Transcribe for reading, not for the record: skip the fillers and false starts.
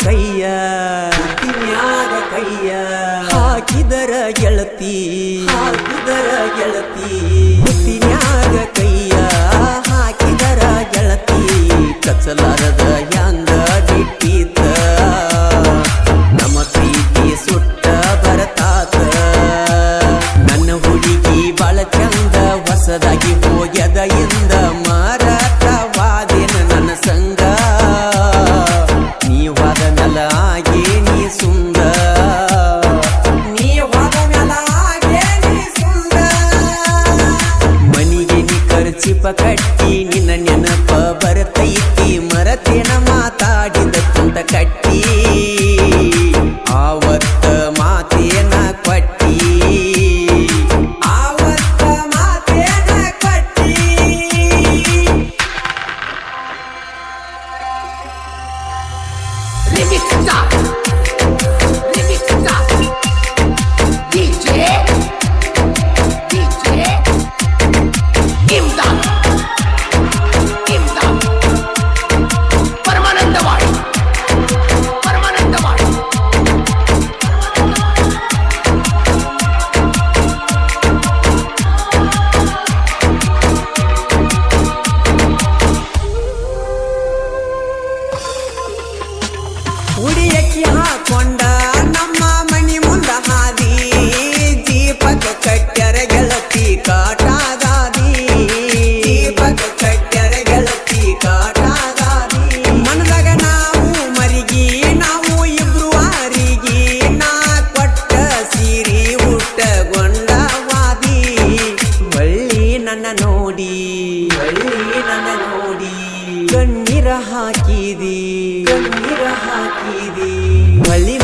ಕೈಯ ಹಾಕಿದರ ಗೆಳತಿ ಮುತ್ತಿನ್ಯಾಗ ಕೈಯ ಹಾಕಿದರ ಗೆಳತಿ ಕಚ್ಚಲಾರದ ಹ್ಯಾಂಗ ಬಿಟ್ಟೀತ ನಮ್ಮ ಪ್ರೀತಿ ಸುಟ್ಟ ಬರತಾತ ನನ್ನ ಹುಡುಗಿ ಬಾಳ ಚಂದ ಹೊಸದಾಗಿ ಹೋಗ್ಯದ ಇಂದ ಮಾರಾಟವಾದೇನ ನನ್ನ ಸಂಗ ನೀವಾದ ನೆಲ ಆಗಿ ನೀ ಸುಂದ ಮನಿಗೆ ನೀ ಖರ್ಚಿಪ ಕಟ್ಟಿ ನಿನ್ನ ನೆನಪ ಬರ್ತೈತಿ ಮರತೇನ ಮಾತಾಡಿದ ಕುಂತ ಕಟ್ಟಿ ಆವತ್ತ ಮಾತೇನ ಕೊಟ್ಟಿ ಉಡಿಯಕ್ಕಿ ಹಾಕೊಂಡ ನಮ್ಮ ಮನಿ ಮುಂದ ಹಾದಿ ದೀಪಕ ಕಟ್ಟ್ಯರ ಗೆಳತಿ ಕಾಟಾಗಾದಿ ಮನದಾಗ ನಾವು ಮರಿಗಿ ನಾವು ಇಬ್ರು ವಾರಿಗಿ ನಾ ಕೊಟ್ಟ ಸೀರಿ ಉಟ್ಟಗೊಂಡವಾದಿ ಒಳ್ಳಿ ನನ್ನ ನೋಡಿ ಕಣ್ಣೀರ ಹಾಕಿದಿ ಹೊಳ್ಳಿ